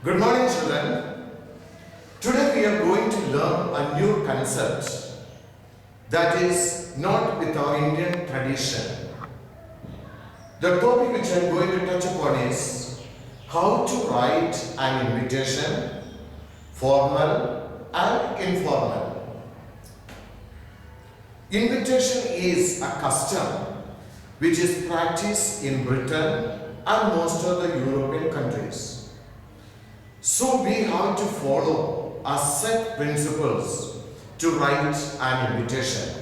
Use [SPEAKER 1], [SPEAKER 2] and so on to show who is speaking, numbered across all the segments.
[SPEAKER 1] Good morning, children. Today we are going to learn a new concept that is not with our Indian tradition. The topic which I am going to touch upon is how to write an invitation, formal and informal. Invitation is a custom which is practiced in Britain and most of the European countries. So we have to follow a set principles to write an invitation.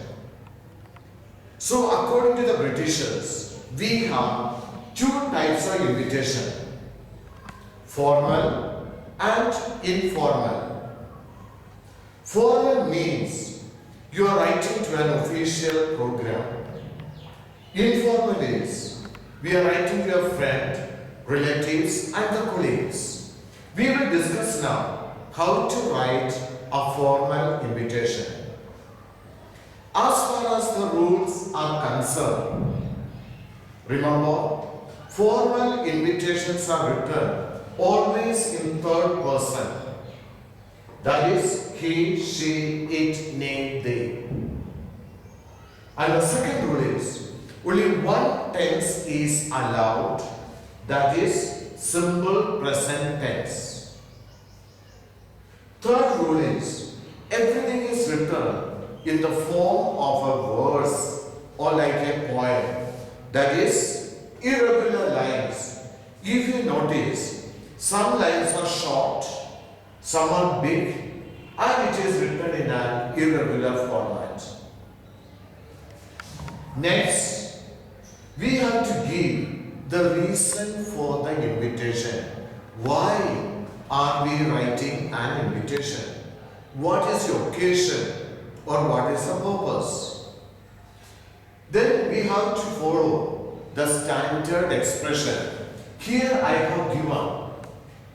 [SPEAKER 1] So according to the Britishers, we have two types of invitation, formal and informal. Formal means you are writing to an official program. Informal is we are writing to a friend, relatives and the colleagues. We will discuss now how to write a formal invitation. As far as the rules are concerned, remember, formal invitations are written always in third person. That is, he, she, it, name, they. And the second rule is, only one tense is allowed, that is, simple present tense. Third rule is, everything is written in the form of a verse or like a poem, that is, irregular lines. If you notice, some lines are short, some are big, and it is written in an irregular format. Next, we have to give the reason for the invitation. Why are we writing an invitation? What is the occasion or what is the purpose? Then we have to follow the standard expression. Here I have given,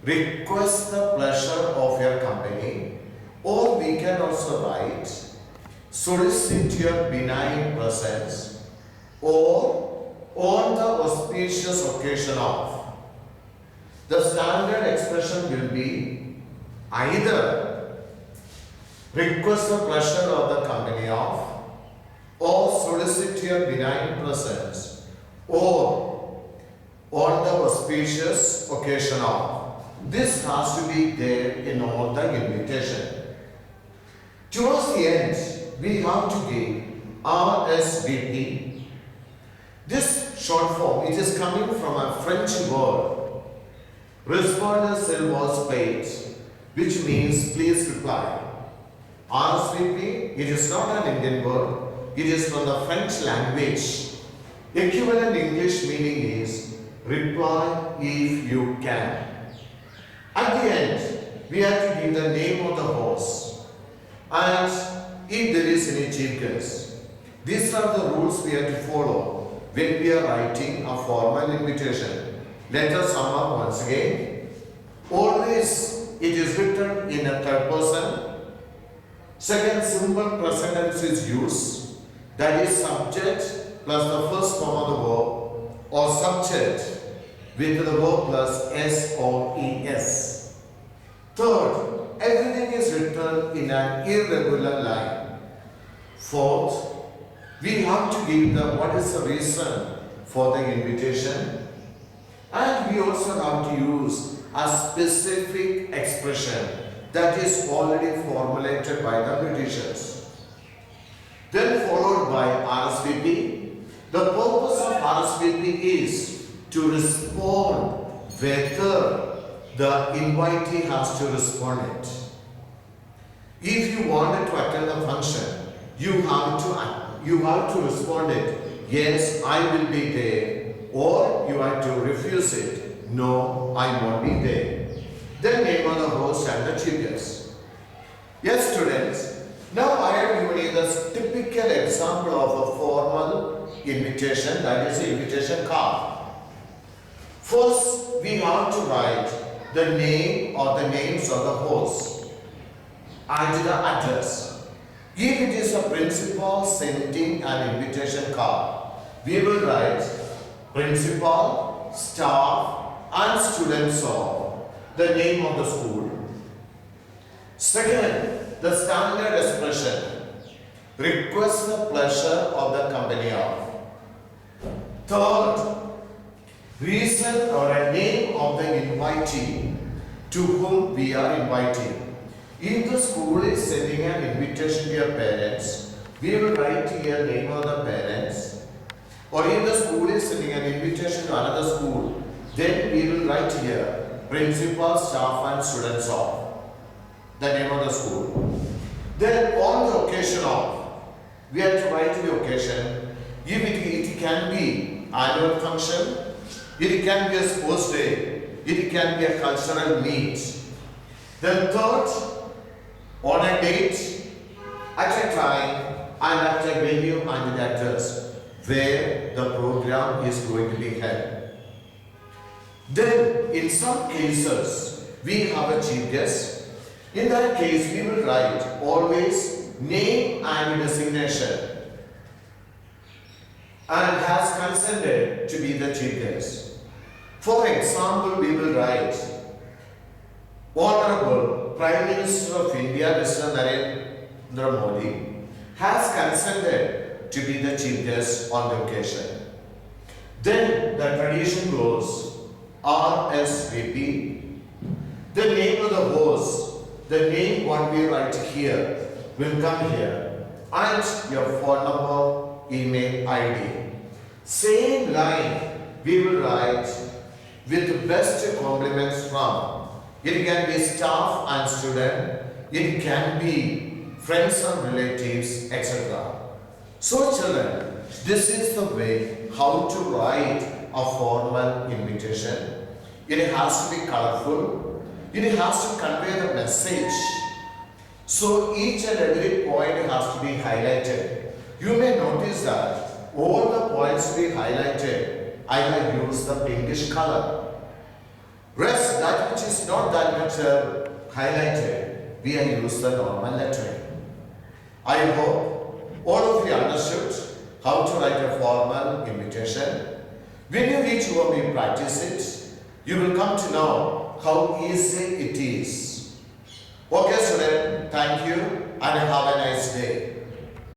[SPEAKER 1] request the pleasure of your company, or we can also write, solicit your benign presence, or on the auspicious occasion of. The standard expression will be either request the pleasure of the company of, or solicit your benign presence, or on the auspicious occasion of. This has to be there in all the invitation. Towards the end, we have to give RSVP. This short form, it is coming from a French word, respondez s'il vous plaît, which means please reply. RSVP, it is not an Indian word, it is from the French language. Equivalent English meaning is reply if you can. At the end, we have to give the name of the host and if there is any chief guest. These are the rules we have to follow when we are writing a formal invitation. Let us sum up once again. Always it is written in a third person. Second, simple present tense is used. That is subject plus the first form of the verb, or subject with the verb plus S or ES. Third, everything is written in an irregular line. Fourth, we have to give what is the reason for the invitation, and we also have to use a specific expression that is already formulated by the Britishers. Then followed by RSVP. The purpose of RSVP is to respond whether the invitee has to respond it. If you wanted to attend the function, you have to respond it, yes, I will be there, or you have to refuse it, no, I won't be there. Then name of the host and the chief guest. Yes, students, now I have given you the typical example of a formal invitation, that is the invitation card. First, we have to write the name or the names of the host and the address. If it is a principal sending an invitation card, we will write principal, staff and students of the name of the school. Second, the standard expression. Request the pleasure of the company of. Third, reason or a name of the invitee to whom we are inviting. If the school is sending an invitation to your parents, we will write here name of the parents. Or if the school is sending an invitation to another school, then we will write here principal, staff and students of the name of the school. Then on the occasion of, we have to write the occasion. If it can be annual function, it can be a sports day, it can be a cultural meet. Then third, on a date, at a time and at a venue and the address where the program is going to be held. Then in some cases, we have a chief guest. In that case, we will write always name and designation and has consented to be the chief guest. For example, we will write Honorable Prime Minister of India, Mr. Narendra Modi, has consented to be the chief guest on the occasion. Then the tradition goes RSVP. The name of the host, the name what we write here will come here, and your phone number, email ID. Same line we will write with best compliments from. It can be staff and student, it can be friends and relatives, etc. So children, this is the way how to write a formal invitation. It has to be colorful, it has to convey the message. So each and every point has to be highlighted. You may notice that all the points to be highlighted, I have used the pinkish color. Rest, that which is not that much highlighted, we have used the normal lettering. I hope all of you understood how to write a formal invitation. When you reach home, you practice it, you will come to know how easy it is. Okay, student, thank you and have a nice day.